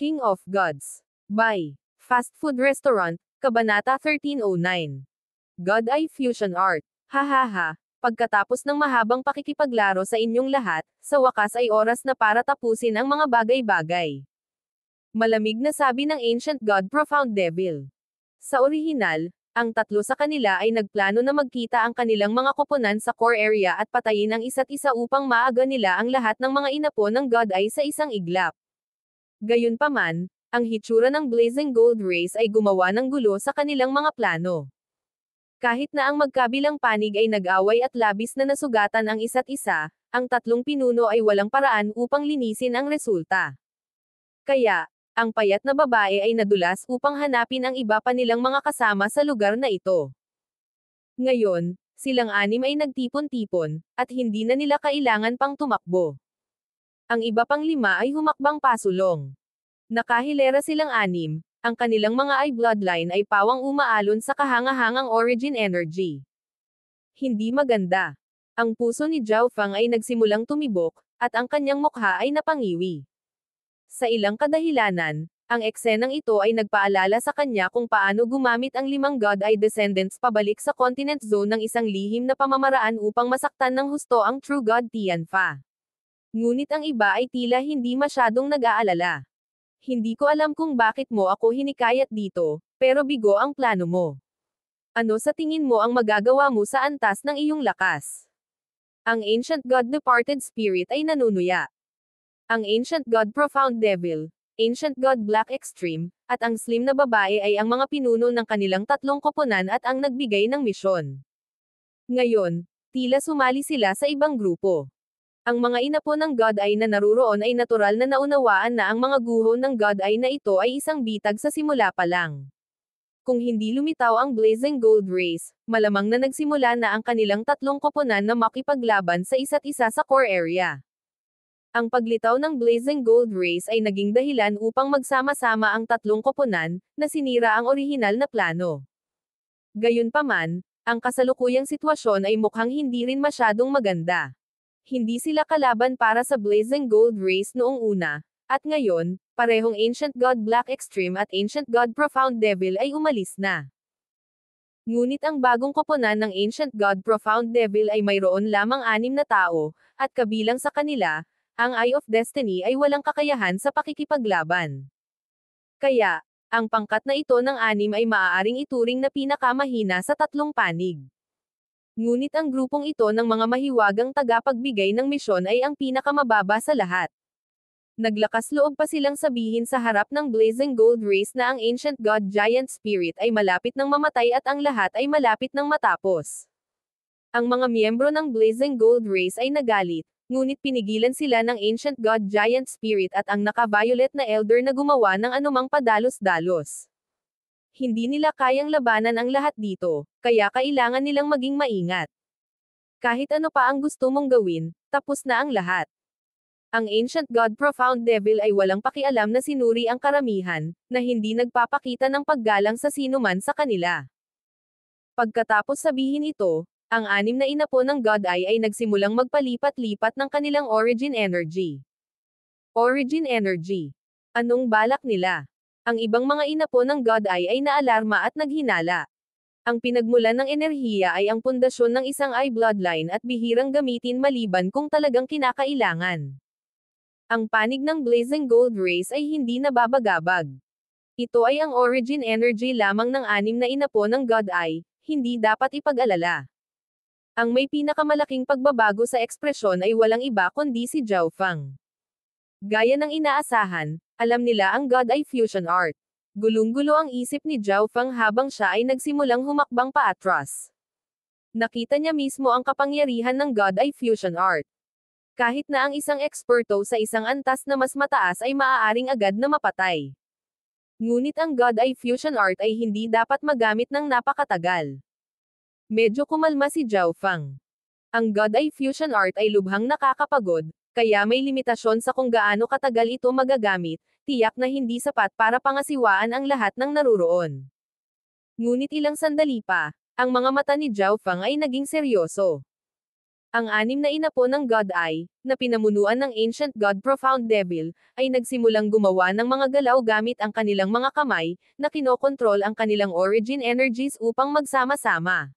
King of Gods. By Fast Food Restaurant, Kabanata 1309. God Eye Fusion Art. Hahaha. Pagkatapos ng mahabang pakikipaglaro sa inyong lahat, sa wakas ay oras na para tapusin ang mga bagay-bagay. Malamig na sabi ng Ancient God Profound Devil. Sa orihinal, ang tatlo sa kanila ay nagplano na magkita ang kanilang mga koponan sa core area at patayin ang isa't isa upang maaga nila ang lahat ng mga inapo ng God Eye sa isang iglap. Gayunpaman, ang hitsura ng Blazing Gold Race ay gumawa ng gulo sa kanilang mga plano. Kahit na ang magkabilang panig ay nag-away at labis na nasugatan ang isa't isa, ang tatlong pinuno ay walang paraan upang linisin ang resulta. Kaya, ang payat na babae ay nadulas upang hanapin ang iba pa nilang mga kasama sa lugar na ito. Ngayon, silang anim ay nagtipon-tipon, at hindi na nila kailangan pang tumakbo. Ang iba pang lima ay humakbang pasulong. Nakahilera silang anim, ang kanilang mga eye bloodline ay pawang umaalon sa kahangahangang origin energy. Hindi maganda. Ang puso ni Zhao Fang ay nagsimulang tumibok, at ang kanyang mukha ay napangiwi. Sa ilang kadahilanan, ang eksenang ito ay nagpaalala sa kanya kung paano gumamit ang 5 God Eye descendants pabalik sa continent zone ng isang lihim na pamamaraan upang masaktan ng husto ang True God Tianfa. Ngunit ang iba ay tila hindi masyadong nag-aalala. Hindi ko alam kung bakit mo ako hinikayat dito, pero bigo ang plano mo. Ano sa tingin mo ang magagawa mo sa antas ng iyong lakas? Ang Ancient God Departed Spirit ay nanunuya. Ang Ancient God Profound Devil, Ancient God Black Extreme, at ang Slim na babae ay ang mga pinuno ng kanilang tatlong koponan at ang nagbigay ng misyon. Ngayon, tila sumali sila sa ibang grupo. Ang mga inapo ng God Eye na naruroon ay natural na naunawaan na ang mga guho ng God Eye na ito ay isang bitag sa simula pa lang. Kung hindi lumitaw ang Blazing Gold Race, malamang na nagsimula na ang kanilang tatlong koponan na makipaglaban sa isa't isa sa core area. Ang paglitaw ng Blazing Gold Race ay naging dahilan upang magsama-sama ang tatlong koponan, na sinira ang orihinal na plano. Gayunpaman, ang kasalukuyang sitwasyon ay mukhang hindi rin masyadong maganda. Hindi sila kalaban para sa Blazing Gold Race noong una, at ngayon, parehong Ancient God Black Extreme at Ancient God Profound Devil ay umalis na. Ngunit ang bagong koponan ng Ancient God Profound Devil ay mayroon lamang 6 na tao, at kabilang sa kanila, ang Eye of Destiny ay walang kakayahan sa pakikipaglaban. Kaya, ang pangkat na ito ng 6 ay maaaring ituring na pinakamahina sa tatlong panig. Ngunit ang grupong ito ng mga mahiwagang tagapagbigay ng misyon ay ang pinakamababa sa lahat. Naglakas loob pa silang sabihin sa harap ng Blazing Gold Race na ang Ancient God Giant Spirit ay malapit ng mamatay at ang lahat ay malapit ng matapos. Ang mga miyembro ng Blazing Gold Race ay nagalit, ngunit pinigilan sila ng Ancient God Giant Spirit at ang naka-violet na Elder na gumawa ng anumang padalos-dalos. Hindi nila kayang labanan ang lahat dito, kaya kailangan nilang maging maingat. Kahit ano pa ang gusto mong gawin, tapos na ang lahat. Ang Ancient God Profound Devil ay walang pakialam na sinuri ang karamihan, na hindi nagpapakita ng paggalang sa sinuman sa kanila. Pagkatapos sabihin ito, ang 6 na inapo ng God Eye ay nagsimulang magpalipat-lipat ng kanilang origin energy. Origin energy. Anong balak nila? Ang ibang mga inapo ng God Eye ay naalarma at naghinala. Ang pinagmulan ng enerhiya ay ang pundasyon ng isang eye bloodline at bihirang gamitin maliban kung talagang kinakailangan. Ang panig ng Blazing Gold Race ay hindi nababagabag. Ito ay ang origin energy lamang ng 6 na inapo ng God Eye, hindi dapat ipag-alala. Ang may pinakamalaking pagbabago sa ekspresyon ay walang iba kundi si Zhao Fang. Gaya ng inaasahan, alam nila ang God Eye Fusion Art. Gulong-gulo ang isip ni Zhao Fang habang siya ay nagsimulang humakbang paatras. Nakita niya mismo ang kapangyarihan ng God Eye Fusion Art. Kahit na ang isang eksperto sa isang antas na mas mataas ay maaaring agad na mapatay. Ngunit ang God Eye Fusion Art ay hindi dapat magamit ng napakatagal. Medyo kumalma si Zhao Fang. Ang God Eye Fusion Art ay lubhang nakakapagod, kaya may limitasyon sa kung gaano katagal ito magagamit, tiyak na hindi sapat para pangasiwaan ang lahat ng naruroon. Ngunit ilang sandali pa, ang mga mata ni Zhao Fang ay naging seryoso. Ang anim na inapo ng God Eye, na pinamunuan ng Ancient God Profound Devil, ay nagsimulang gumawa ng mga galaw gamit ang kanilang mga kamay, na kinokontrol ang kanilang origin energies upang magsama-sama.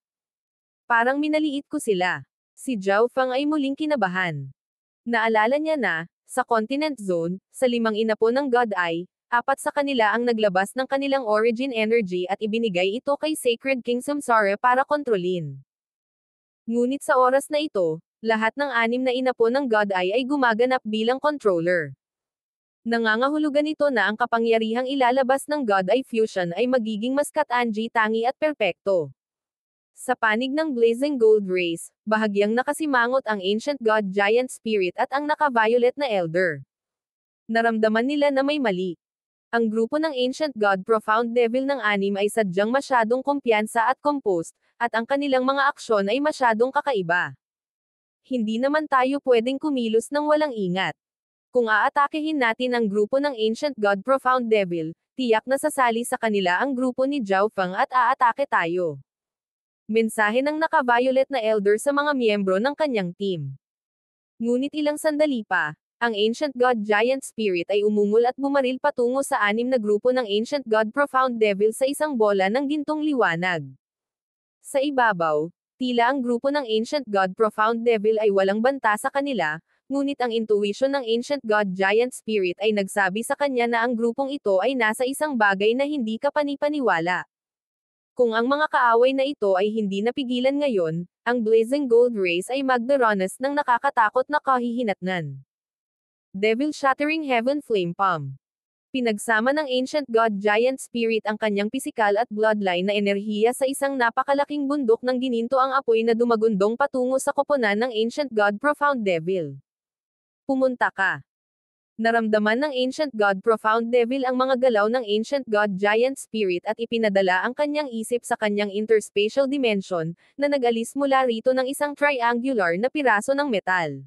Parang minaliit ko sila. Si Zhao Feng ay muling kinabahan. Naalala niya na, sa Continent Zone, sa limang inapo ng God Eye, apat sa kanila ang naglabas ng kanilang origin energy at ibinigay ito kay Sacred King Samsara para kontrolin. Ngunit sa oras na ito, lahat ng anim na inapo ng God Eye ay gumaganap bilang controller. Nangangahulugan ito na ang kapangyarihang ilalabas ng God Eye Fusion ay magiging mas katangi tangi at perpekto. Sa panig ng Blazing Gold Rays, bahagyang nakasimangot ang Ancient God Giant Spirit at ang naka-violet na Elder. Naramdaman nila na may mali. Ang grupo ng Ancient God Profound Devil ng anim ay sadyang masyadong kumpiyansa at composed, at ang kanilang mga aksyon ay masyadong kakaiba. Hindi naman tayo pwedeng kumilos ng walang ingat. Kung aatakehin natin ang grupo ng Ancient God Profound Devil, tiyak na sasali sa kanila ang grupo ni Zhao Feng at aatake tayo. Mensahe ng naka-violet na Elder sa mga miyembro ng kanyang team. Ngunit ilang sandali pa, ang Ancient God Giant Spirit ay umungol at bumaril patungo sa anim na grupo ng Ancient God Profound Devil sa isang bola ng gintong liwanag. Sa ibabaw, tila ang grupo ng Ancient God Profound Devil ay walang banta sa kanila, ngunit ang intuition ng Ancient God Giant Spirit ay nagsabi sa kanya na ang grupong ito ay nasa isang bagay na hindi kapanipaniwala. Kung ang mga kaaway na ito ay hindi napigilan ngayon, ang Blazing Gold Rays ay magdaranas ng nakakatakot na kahihinatnan. Devil Shattering Heaven Flame Palm. Pinagsama ng Ancient God Giant Spirit ang kanyang pisikal at bloodline na enerhiya sa isang napakalaking bundok ng gininto ang apoy na dumagundong patungo sa koponan ng Ancient God Profound Devil. Pumunta ka. Naramdaman ng Ancient God Profound Devil ang mga galaw ng Ancient God Giant Spirit at ipinadala ang kanyang isip sa kanyang interspatial dimension, na nag-alis mula rito ng isang triangular na piraso ng metal.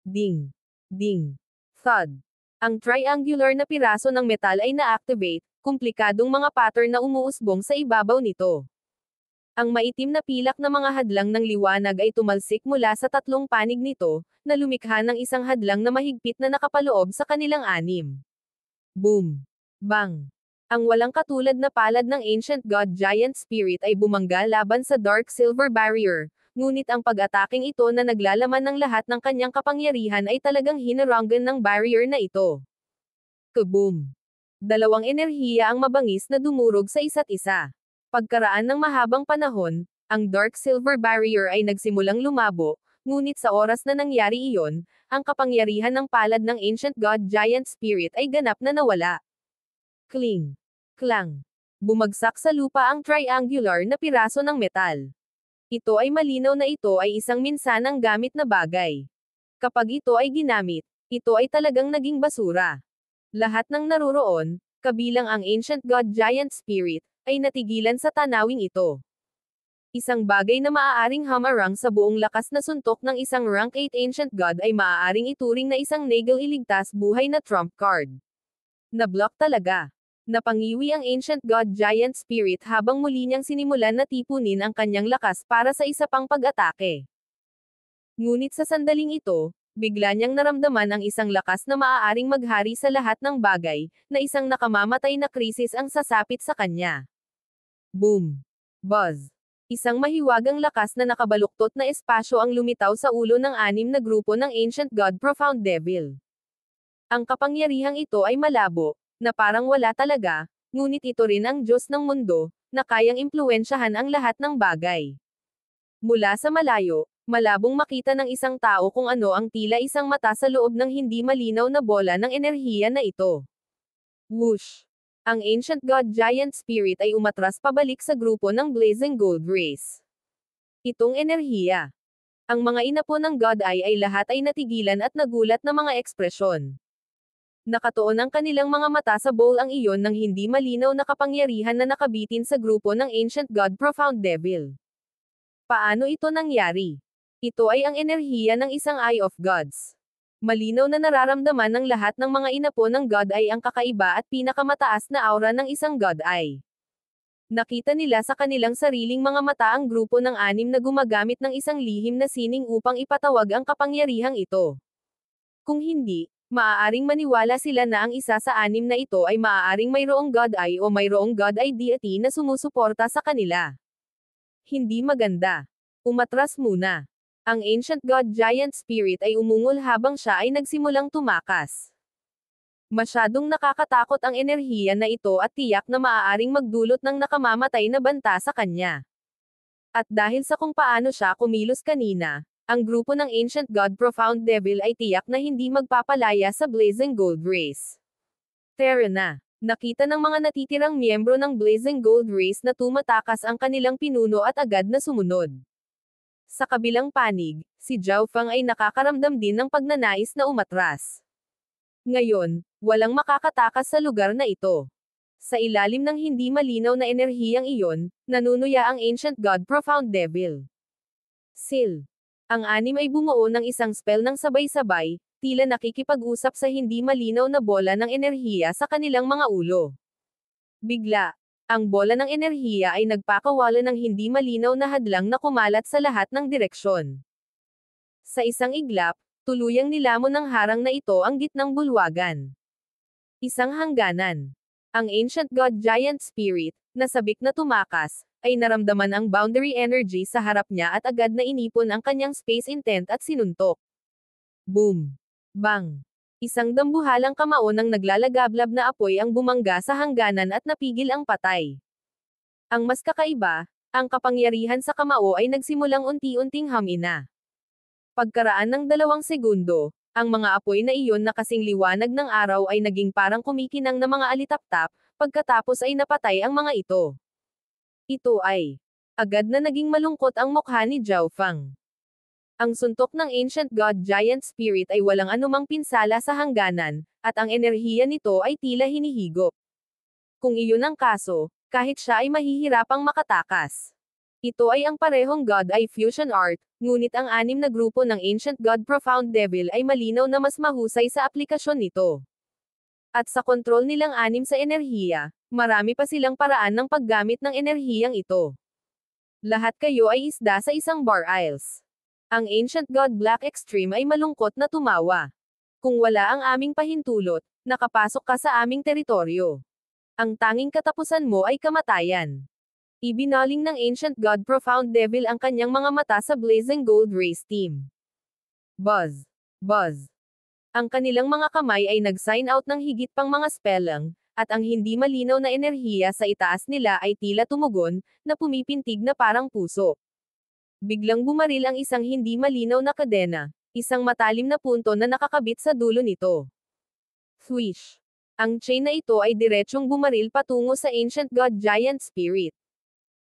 Ding! Ding! Thud! Ang triangular na piraso ng metal ay na-activate, komplikadong mga pattern na umuusbong sa ibabaw nito. Ang maitim na pilak na mga hadlang ng liwanag ay tumalsik mula sa tatlong panig nito, na lumikha ng isang hadlang na mahigpit na nakapaloob sa kanilang anim. Boom! Bang! Ang walang katulad na palad ng Ancient God Giant Spirit ay bumangga laban sa Dark Silver Barrier, ngunit ang pag-ataking ito na naglalaman ng lahat ng kanyang kapangyarihan ay talagang hinaranggan ng barrier na ito. Kaboom! Dalawang enerhiya ang mabangis na dumurog sa isa't isa. Pagkaraan ng mahabang panahon, ang Dark Silver Barrier ay nagsimulang lumabo, ngunit sa oras na nangyari iyon, ang kapangyarihan ng palad ng Ancient God Giant Spirit ay ganap na nawala. Kling! Klang! Bumagsak sa lupa ang triangular na piraso ng metal. Ito ay malinaw na ito ay isang minsanang gamit na bagay. Kapag ito ay ginamit, ito ay talagang naging basura. Lahat ng naroroon, kabilang ang Ancient God Giant Spirit, ay natigilan sa tanawing ito. Isang bagay na maaaring hamarang sa buong lakas na suntok ng isang rank 8 Ancient God ay maaaring ituring na isang nagal iligtas buhay na trump card. Na-block talaga. Napangiwi ang Ancient God Giant Spirit habang muli niyang sinimulan na tipunin ang kanyang lakas para sa isa pang pag-atake. Ngunit sa sandaling ito, bigla niyang naramdaman ang isang lakas na maaaring maghari sa lahat ng bagay, na isang nakamamatay na krisis ang sasapit sa kanya. Boom! Buzz! Isang mahiwagang lakas na nakabaluktot na espasyo ang lumitaw sa ulo ng anim na grupo ng Ancient God Profound Devil. Ang kapangyarihang ito ay malabo, na parang wala talaga, ngunit ito rin ang Diyos ng mundo, na kayang impluwensyahan ang lahat ng bagay. Mula sa malayo, malabong makita ng isang tao kung ano ang tila isang mata sa loob ng hindi malinaw na bola ng enerhiya na ito. Whoosh! Ang Ancient God Giant Spirit ay umatras pabalik sa grupo ng Blazing Gold Rays. Itong enerhiya. Ang mga inapo ng God Eye ay lahat ay natigilan at nagulat na mga ekspresyon. Nakatuon ang kanilang mga mata sa bowl ang iyon ng hindi malinaw na kapangyarihan na nakabitin sa grupo ng Ancient God Profound Devil. Paano ito nangyari? Ito ay ang enerhiya ng isang Eye of Gods. Malinaw na nararamdaman ng lahat ng mga inapo ng God Eye ang kakaiba at pinakamataas na aura ng isang God Eye. Nakita nila sa kanilang sariling mga mata ang grupo ng anim na gumagamit ng isang lihim na sining upang ipatawag ang kapangyarihang ito. Kung hindi, maaaring maniwala sila na ang isa sa anim na ito ay maaaring mayroong God Eye o mayroong God Eye deity na sumusuporta sa kanila. Hindi maganda. Umatras muna. Ang Ancient God Giant Spirit ay umungol habang siya ay nagsimulang tumakas. Masyadong nakakatakot ang enerhiya na ito at tiyak na maaaring magdulot ng nakamamatay na banta sa kanya. At dahil sa kung paano siya kumilos kanina, ang grupo ng Ancient God Profound Devil ay tiyak na hindi magpapalaya sa Blazing Gold Race. Tara na. Nakita ng mga natitirang miyembro ng Blazing Gold Race na tumatakas ang kanilang pinuno at agad na sumunod. Sa kabilang panig, si Zhao Feng ay nakakaramdam din ng pagnanais na umatras. Ngayon, walang makakatakas sa lugar na ito. Sa ilalim ng hindi malinaw na enerhiyang iyon, nanunuya ang Ancient God Profound Devil. Seal. Ang anim ay bumuo ng isang spell ng sabay-sabay, tila nakikipag-usap sa hindi malinaw na bola ng enerhiya sa kanilang mga ulo. Bigla, ang bola ng enerhiya ay nagpakawala ng hindi malinaw na hadlang na kumalat sa lahat ng direksyon. Sa isang iglap, tuluyang nilamon ng harang na ito ang gitnang bulwagan. Isang hangganan. Ang Ancient God Giant Spirit, na sabik na tumakas, ay naramdaman ang boundary energy sa harap niya at agad na inipon ang kanyang space intent at sinuntok. Boom! Bang! Isang dambuhalang kamao ng naglalagablab na apoy ang bumangga sa hangganan at napigil ang patay. Ang mas kakaiba, ang kapangyarihan sa kamao ay nagsimulang unti-unting humina. Pagkaraan ng 2 segundo, ang mga apoy na iyon na kasing liwanag ng araw ay naging parang kumikinang na mga alitaptap, pagkatapos ay napatay ang mga ito. Ito ay agad na naging malungkot ang mukha ni Zhao Feng. Ang suntok ng Ancient God Giant Spirit ay walang anumang pinsala sa hangganan, at ang enerhiya nito ay tila hinihigop. Kung iyon ang kaso, kahit siya ay mahihirapang makatakas. Ito ay ang parehong God Eye Fusion Art, ngunit ang anim na grupo ng Ancient God Profound Devil ay malinaw na mas mahusay sa aplikasyon nito. At sa kontrol nilang anim sa enerhiya, marami pa silang paraan ng paggamit ng enerhiyang ito. Lahat kayo ay isda sa isang bar aisles. Ang Ancient God Black Extreme ay malungkot na tumawa. Kung wala ang aming pahintulot, nakapasok ka sa aming teritoryo. Ang tanging katapusan mo ay kamatayan. Ibinaling ng Ancient God Profound Devil ang kanyang mga mata sa Blazing Gold Race Team. Buzz! Buzz! Ang kanilang mga kamay ay nag-sign out ng higit pang mga spellang, at ang hindi malinaw na enerhiya sa itaas nila ay tila tumugon, na pumipintig na parang puso. Biglang bumaril ang isang hindi malinaw na kadena, isang matalim na punto na nakakabit sa dulo nito. Swish! Ang chain na ito ay diretsyong bumaril patungo sa Ancient God Giant Spirit.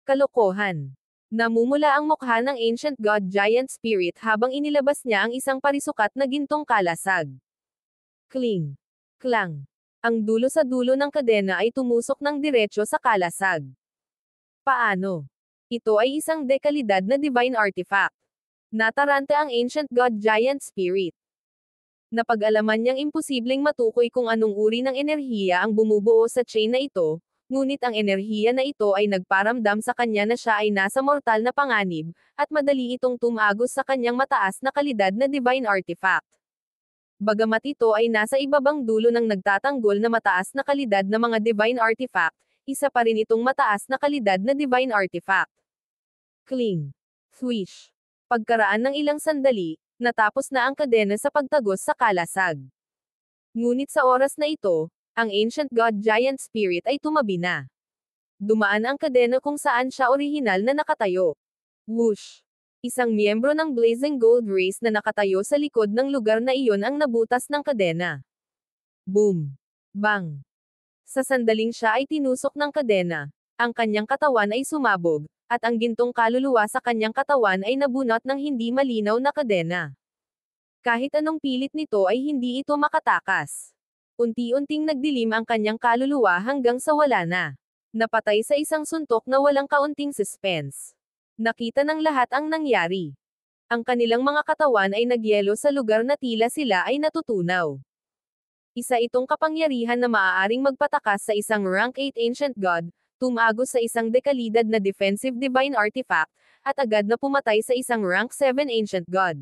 Kalokohan! Namumula ang mukha ng Ancient God Giant Spirit habang inilabas niya ang isang parisukat na gintong kalasag. Kling! Klang! Ang dulo sa dulo ng kadena ay tumusok ng diretsyo sa kalasag. Paano? Ito ay isang dekalidad na divine artifact. Nataranta ang Ancient God Giant Spirit. Napag-alaman niyang imposibleng matukoy kung anong uri ng enerhiya ang bumubuo sa chain na ito, ngunit ang enerhiya na ito ay nagparamdam sa kanya na siya ay nasa mortal na panganib, at madali itong tumagos sa kanyang mataas na kalidad na divine artifact. Bagamat ito ay nasa ibabang dulo ng nagtatanggol na mataas na kalidad na mga divine artifact, isa pa rin itong mataas na kalidad na divine artifact. Kling! Swish! Pagkaraan ng ilang sandali, natapos na ang kadena sa pagtagos sa kalasag. Ngunit sa oras na ito, ang Ancient God Giant Spirit ay tumabi na. Dumaan ang kadena kung saan siya orihinal na nakatayo. Whoosh! Isang miyembro ng Blazing Gold Race na nakatayo sa likod ng lugar na iyon ang nabutas ng kadena. Boom! Bang! Sa sandaling siya ay tinusok ng kadena, ang kanyang katawan ay sumabog, at ang gintong kaluluwa sa kanyang katawan ay nabunot ng hindi malinaw na kadena. Kahit anong pilit nito ay hindi ito makatakas. Unti-unting nagdilim ang kanyang kaluluwa hanggang sa wala na. Napatay sa isang suntok na walang kaunting suspense. Nakita ng lahat ang nangyari. Ang kanilang mga katawan ay nagyelo sa lugar na tila sila ay natutunaw. Isa itong kapangyarihan na maaaring magpatakas sa isang rank 8 Ancient God, tumagos sa isang dekalidad na defensive divine artifact, at agad na pumatay sa isang rank 7 ancient god.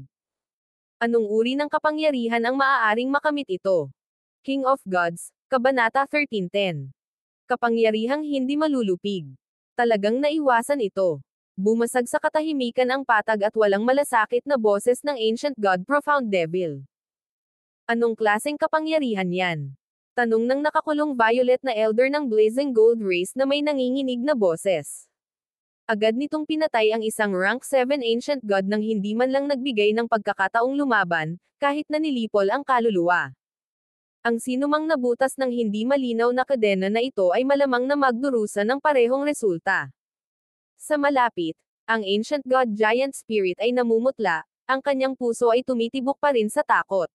Anong uri ng kapangyarihan ang maaaring makamit ito? King of Gods, Kabanata 13:10. Kapangyarihang hindi malulupig. Talagang naiwasan ito. Bumasag sa katahimikan ang patag at walang malasakit na boses ng Ancient God Profound Devil. Anong klaseng kapangyarihan yan? Tanong ng nakakulong violet na elder ng Blazing Gold Race na may nanginginig na boses. Agad nitong pinatay ang isang rank 7 Ancient God nang hindi man lang nagbigay ng pagkakataong lumaban, kahit na nilipol ang kaluluwa. Ang sinumang nabutas ng hindi malinaw na kadena na ito ay malamang na magdurusa ng parehong resulta. Sa malapit, ang Ancient God Giant Spirit ay namumutla, ang kanyang puso ay tumitibok pa rin sa takot.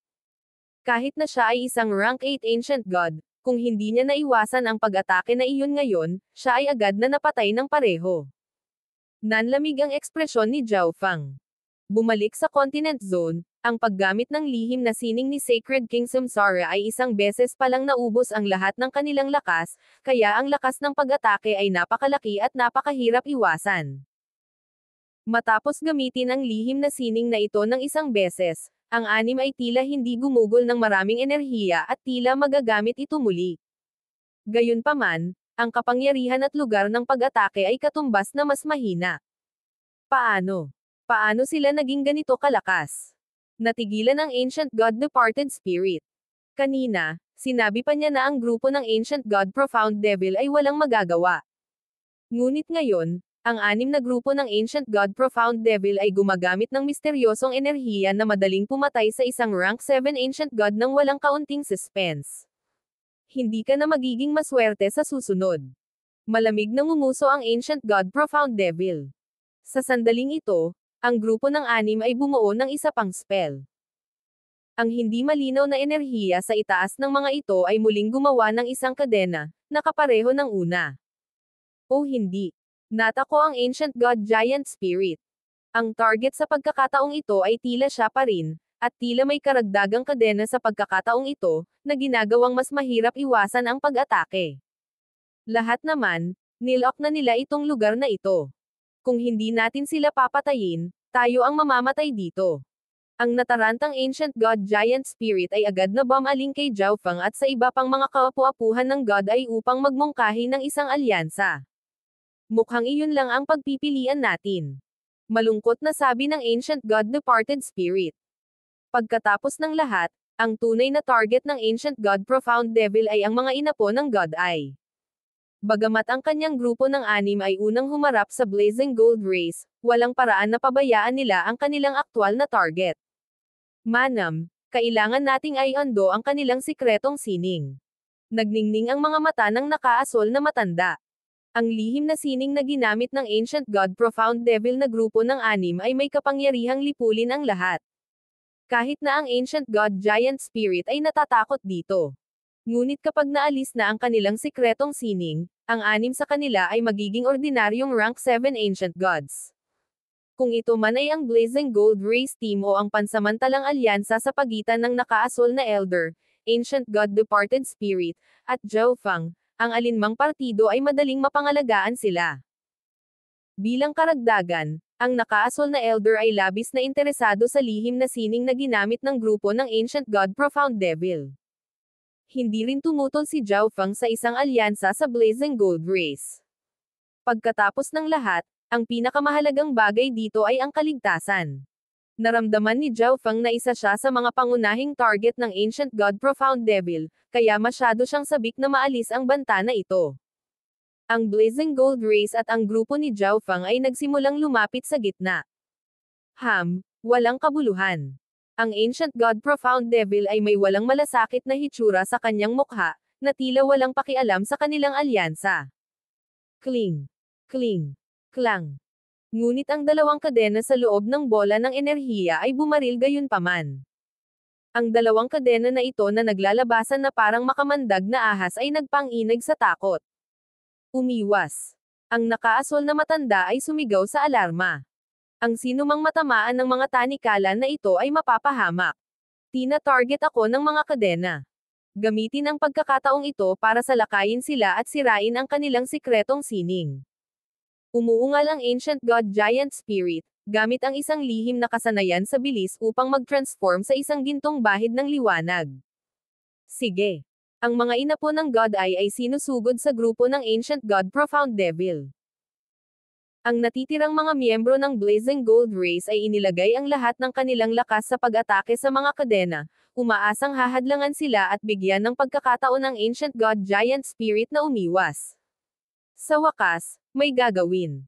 Kahit na siya ay isang rank 8 Ancient God, kung hindi niya naiwasan ang pag-atake na iyon ngayon, siya ay agad na napatay ng pareho. Nanlamig ang ekspresyon ni Zhao Fang. Bumalik sa Continent Zone, ang paggamit ng lihim na sining ni Sacred King Samsara ay isang beses palang naubos ang lahat ng kanilang lakas, kaya ang lakas ng pag-atake ay napakalaki at napakahirap iwasan. Matapos gamitin ang lihim na sining na ito ng isang beses, ang anim ay tila hindi gumugol ng maraming enerhiya at tila magagamit ito muli. Gayunpaman, ang kapangyarihan at lugar ng pag-atake ay katumbas na mas mahina. Paano? Paano sila naging ganito kalakas? Natigilan ang Ancient God Departed Spirit. Kanina, sinabi pa niya na ang grupo ng Ancient God Profound Devil ay walang magagawa. Ngunit ngayon, ang anim na grupo ng Ancient God Profound Devil ay gumagamit ng misteryosong enerhiya na madaling pumatay sa isang rank 7 Ancient God nang walang kaunting suspense. Hindi ka na magiging maswerte sa susunod. Malamig na ngumuso ang Ancient God Profound Devil. Sa sandaling ito, ang grupo ng anim ay bumuo ng isa pang spell. Ang hindi malinaw na enerhiya sa itaas ng mga ito ay muling gumawa ng isang kadena, na kapareho ng una. O hindi. Natako ang Ancient God Giant Spirit. Ang target sa pagkakataong ito ay tila siya pa rin, at tila may karagdagang kadena sa pagkakataong ito, na ginagawang mas mahirap iwasan ang pag-atake. Lahat naman, nilock na nila itong lugar na ito. Kung hindi natin sila papatayin, tayo ang mamamatay dito. Ang natarantang Ancient God Giant Spirit ay agad na bumaling kay Zhao Fang at sa iba pang mga kaapu-apuhan ng God ay upang magmungkahi ng isang alyansa. Mukhang iyon lang ang pagpipilian natin. Malungkot na sabi ng Ancient God Departed Spirit. Pagkatapos ng lahat, ang tunay na target ng Ancient God Profound Devil ay ang mga inapo ng God Eye. Bagamat ang kanyang grupo ng anim ay unang humarap sa Blazing Gold Race, walang paraan na pabayaan nila ang kanilang aktwal na target. Manam, kailangan nating i-undo ang kanilang sikretong sining. Nagningning ang mga mata ng nakaasol na matanda. Ang lihim na sining na ginamit ng Ancient God Profound Devil na grupo ng anim ay may kapangyarihang lipulin ang lahat. Kahit na ang Ancient God Giant Spirit ay natatakot dito. Ngunit kapag naalis na ang kanilang sikretong sining, ang anim sa kanila ay magiging ordinaryong rank 7 Ancient Gods. Kung ito man ay ang Blazing Gold Race Team o ang pansamantalang alyansa sa pagitan ng nakaasol na Elder, Ancient God Departed Spirit, at Zhao Fang, ang alinmang partido ay madaling mapangalagaan sila. Bilang karagdagan, ang nakaasol na Elder ay labis na interesado sa lihim na sining na ginamit ng grupo ng Ancient God Profound Devil. Hindi rin tumutol si Zhao Fang sa isang alyansa sa Blazing Gold Race. Pagkatapos ng lahat, ang pinakamahalagang bagay dito ay ang kaligtasan. Naramdaman ni Zhao Fang na isa siya sa mga pangunahing target ng Ancient God Profound Devil, kaya masyado siyang sabik na maalis ang banta na ito. Ang Blazing Gold Race at ang grupo ni Zhao Fang ay nagsimulang lumapit sa gitna. Walang kabuluhan. Ang Ancient God Profound Devil ay may walang malasakit na hitsura sa kanyang mukha, na tila walang pakialam sa kanilang alyansa. Kling. Kling. Klang. Ngunit ang dalawang kadena sa loob ng bola ng enerhiya ay bumaril gayunpaman. Ang dalawang kadena na ito na naglalabasan na parang makamandag na ahas ay nagpanginag sa takot. Umiwas. Ang nakaasol na matanda ay sumigaw sa alarma. Ang sinumang matamaan ng mga tanikalan na ito ay mapapahamak. Tina-target ako ng mga kadena. Gamitin ang pagkakataong ito para salakayin sila at sirain ang kanilang sikretong sining. Umuungal ang Ancient God Giant Spirit, gamit ang isang lihim na kasanayan sa bilis upang mag-transform sa isang gintong bahid ng liwanag. Sige. Ang mga inapo ng God Eye ay sinusugod sa grupo ng Ancient God Profound Devil. Ang natitirang mga miyembro ng Blazing Gold Race ay inilagay ang lahat ng kanilang lakas sa pag-atake sa mga kadena, umaasang hahadlangan sila at bigyan ng pagkakataon ng Ancient God Giant Spirit na umiwas. Sa wakas, may gagawin.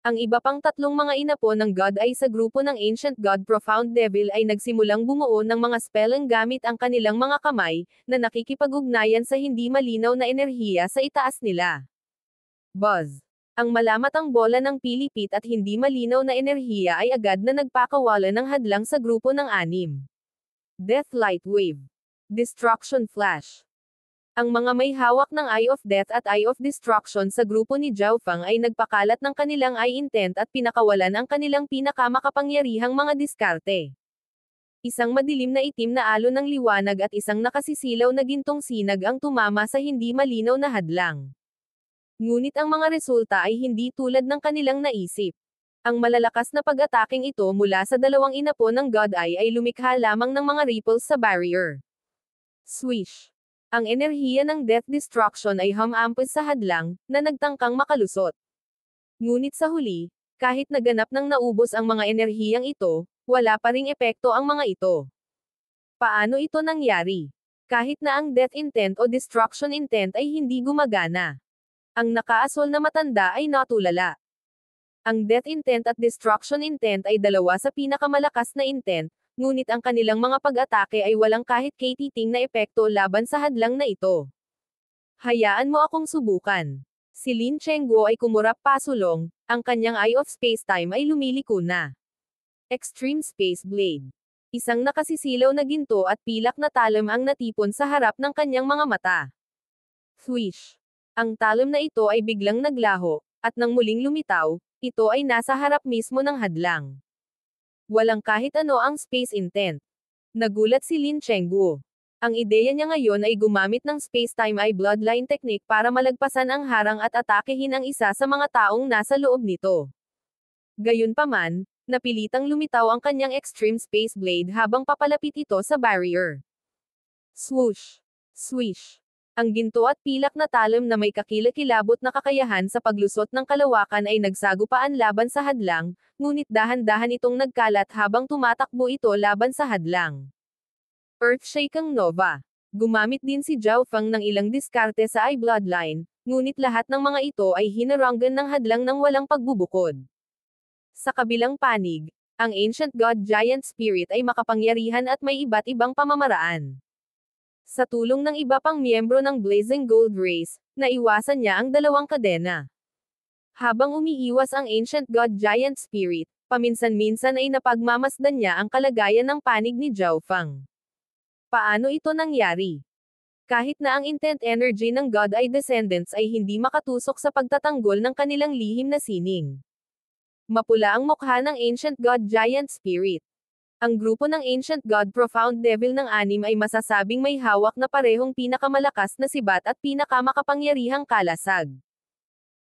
Ang iba pang tatlong mga inapo ng God Eye sa grupo ng Ancient God Profound Devil ay nagsimulang bumuo ng mga spelling gamit ang kanilang mga kamay, na nakikipag-ugnayan sa hindi malinaw na enerhiya sa itaas nila. Buzz. Ang malamatang bola ng pilipit at hindi malinaw na enerhiya ay agad na nagpakawala ng hadlang sa grupo ng anim. Death Light Wave. Destruction Flash. Ang mga may hawak ng Eye of Death at Eye of Destruction sa grupo ni Zhao Feng ay nagpakalat ng kanilang Eye Intent at pinakawalan ang kanilang pinakamakapangyarihang mga diskarte. Isang madilim na itim na alon ng liwanag at isang nakasisilaw na gintong sinag ang tumama sa hindi malinaw na hadlang. Ngunit ang mga resulta ay hindi tulad ng kanilang naisip. Ang malalakas na pag-ataking ito mula sa dalawang inapo ng God Eye ay lumikha lamang ng mga ripples sa barrier. Swish! Ang enerhiya ng Death Destruction ay humampos sa hadlang, na nagtangkang makalusot. Ngunit sa huli, kahit naganap nang naubos ang mga enerhiyang ito, wala pa ring epekto ang mga ito. Paano ito nangyari? Kahit na ang Death Intent o Destruction Intent ay hindi gumagana. Ang nakaasol na matanda ay natulala. Ang Death Intent at Destruction Intent ay dalawa sa pinakamalakas na intent, ngunit ang kanilang mga pag-atake ay walang kahit katiting na epekto laban sa hadlang na ito. Hayaan mo akong subukan. Si Lin Chengguo ay kumurap pasulong, ang kanyang Eye of Space-Time ay lumiliko na. Extreme Space Blade. Isang nakasisilaw na ginto at pilak na talim ang natipon sa harap ng kanyang mga mata. Swish! Ang talim na ito ay biglang naglaho, at nang muling lumitaw, ito ay nasa harap mismo ng hadlang. Walang kahit ano ang Space Intent. Nagulat si Lin Chengguo. Ang ideya niya ngayon ay gumamit ng Space-Time Eye Bloodline Technique para malagpasan ang harang at atakehin ang isa sa mga taong nasa loob nito. Gayunpaman, napilitang lumitaw ang kanyang Extreme Space Blade habang papalapit ito sa barrier. Swoosh! Swish! Ang ginto at pilak na talim na may kakilakilabot na kakayahan sa paglusot ng kalawakan ay nagsagupaan laban sa hadlang, ngunit dahan-dahan itong nagkalat habang tumatakbo ito laban sa hadlang. Earthshaking Nova. Gumamit din si Zhao Feng ng ilang diskarte sa Eye Bloodline, ngunit lahat ng mga ito ay hinaranggan ng hadlang ng walang pagbubukod. Sa kabilang panig, ang Ancient God Giant Spirit ay makapangyarihan at may iba't ibang pamamaraan. Sa tulong ng iba pang miyembro ng Blazing Gold Race, naiwasan niya ang dalawang kadena. Habang umiiwas ang Ancient God Giant Spirit, paminsan-minsan ay napagmamasdan niya ang kalagayan ng panig ni Zhao Feng. Paano ito nangyari? Kahit na ang intent energy ng God Eye Descendants ay hindi makatusok sa pagtatanggol ng kanilang lihim na sining. Mapula ang mukha ng Ancient God Giant Spirit. Ang grupo ng Ancient God Profound Devil ng anim ay masasabing may hawak na parehong pinakamalakas na sibat at pinakamakapangyarihang kalasag.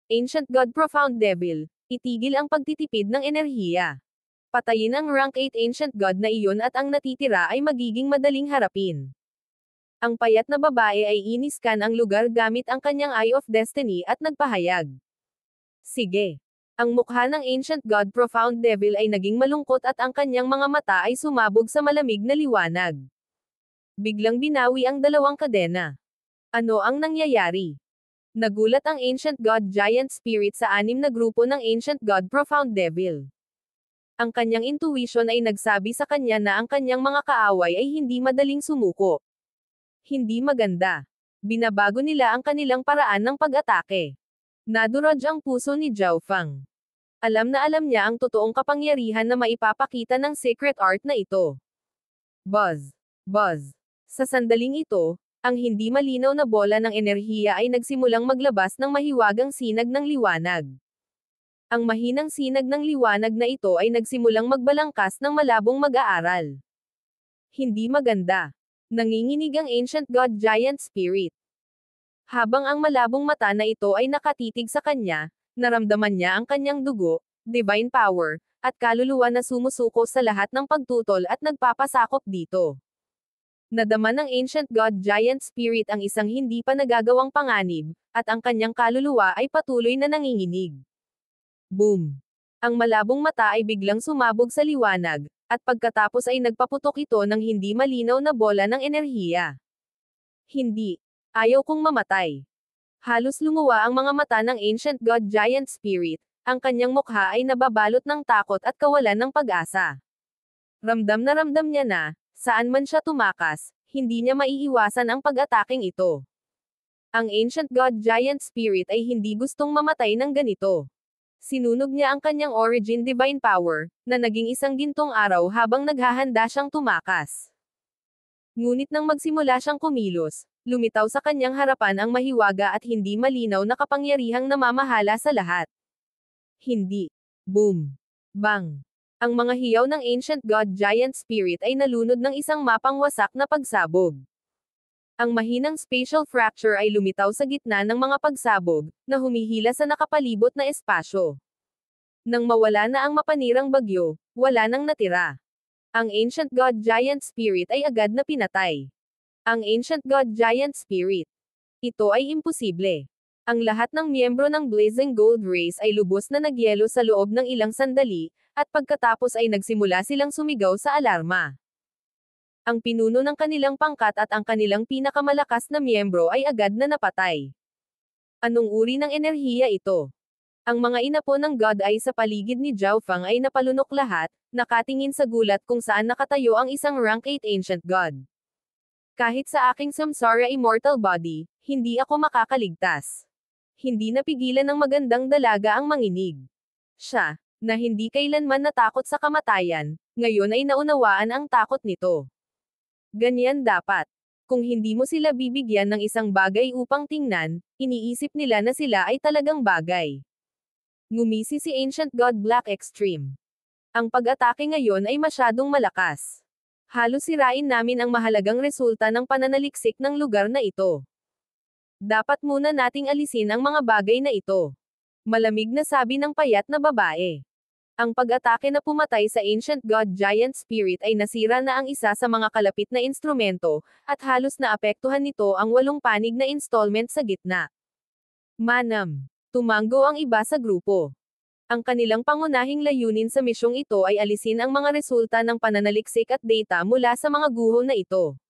Ancient God Profound Devil, itigil ang pagtitipid ng enerhiya. Patayin ang rank 8 Ancient God na iyon at ang natitira ay magiging madaling harapin. Ang payat na babae ay iniskan ang lugar gamit ang kanyang Eye of Destiny at nagpahayag. Sige. Ang mukha ng Ancient God Profound Devil ay naging malungkot at ang kanyang mga mata ay sumabog sa malamig na liwanag. Biglang binawi ang dalawang kadena. Ano ang nangyayari? Nagulat ang Ancient God Giant Spirit sa anim na grupo ng Ancient God Profound Devil. Ang kanyang intuition ay nagsabi sa kanya na ang kanyang mga kaaway ay hindi madaling sumuko. Hindi maganda. Binabago nila ang kanilang paraan ng pag-atake. Nadurog ang puso ni Zhao Feng. Alam na alam niya ang totoong kapangyarihan na maipapakita ng secret art na ito. Buzz. Buzz. Sa sandaling ito, ang hindi malinaw na bola ng enerhiya ay nagsimulang maglabas ng mahiwagang sinag ng liwanag. Ang mahinang sinag ng liwanag na ito ay nagsimulang magbalangkas ng malabong mag-aaral. Hindi maganda. Nanginginig ang Ancient God Giant Spirit. Habang ang malabong mata na ito ay nakatitig sa kanya, naramdaman niya ang kanyang dugo, divine power, at kaluluwa na sumusuko sa lahat ng pagtutol at nagpapasakop dito. Nadama ng Ancient God Giant Spirit ang isang hindi pa nagagawang panganib, at ang kanyang kaluluwa ay patuloy na nanginginig. Boom! Ang malabong mata ay biglang sumabog sa liwanag, at pagkatapos ay nagpaputok ito ng hindi malinaw na bola ng enerhiya. Hindi. Ayaw kong mamatay. Halos lumuwa ang mga mata ng Ancient God Giant Spirit, ang kanyang mukha ay nababalot ng takot at kawalan ng pag-asa. Ramdam niya na, saan man siya tumakas, hindi niya maiiwasan ang pag-ataking ito. Ang Ancient God Giant Spirit ay hindi gustong mamatay ng ganito. Sinunog niya ang kanyang origin divine power, na naging isang gintong araw habang naghahanda siyang tumakas. Ngunit nang magsimula siyang kumilos, lumitaw sa kanyang harapan ang mahiwaga at hindi malinaw na kapangyarihang namamahala sa lahat. Hindi. Boom. Bang. Ang mga hiyaw ng Ancient God Giant Spirit ay nalunod ng isang mapang wasak na pagsabog. Ang mahinang spatial fracture ay lumitaw sa gitna ng mga pagsabog, na humihila sa nakapalibot na espasyo. Nang mawala na ang mapanirang bagyo, wala nang natira. Ang Ancient God Giant Spirit ay agad na pinatay. Ang Ancient God Giant Spirit. Ito ay imposible. Ang lahat ng miyembro ng Blazing Gold Race ay lubos na nagyelo sa loob ng ilang sandali, at pagkatapos ay nagsimula silang sumigaw sa alarma. Ang pinuno ng kanilang pangkat at ang kanilang pinakamalakas na miyembro ay agad na napatay. Anong uri ng enerhiya ito? Ang mga inapo ng God Eye sa paligid ni Zhao Fang ay napalunok lahat, nakatingin sa gulat kung saan nakatayo ang isang rank 8 Ancient God. Kahit sa aking samsara immortal body, hindi ako makakaligtas. Hindi napigilan ng magandang dalaga ang manginig. Siya, na hindi kailanman natakot sa kamatayan, ngayon ay naunawaan ang takot nito. Ganyan dapat. Kung hindi mo sila bibigyan ng isang bagay upang tingnan, iniisip nila na sila ay talagang bagay. Ngumisi si Ancient God Black Extreme. Ang pag-atake ngayon ay masyadong malakas. Halos sirain namin ang mahalagang resulta ng pananaliksik ng lugar na ito. Dapat muna nating alisin ang mga bagay na ito. Malamig na sabi ng payat na babae. Ang pag-atake na pumatay sa Ancient God Giant Spirit ay nasira na ang isa sa mga kalapit na instrumento, at halos naapektuhan nito ang 8 panig na installment sa gitna. Manam. Tumanggo ang iba sa grupo. Ang kanilang pangunahing layunin sa misyong ito ay alisin ang mga resulta ng pananaliksik at data mula sa mga guho na ito.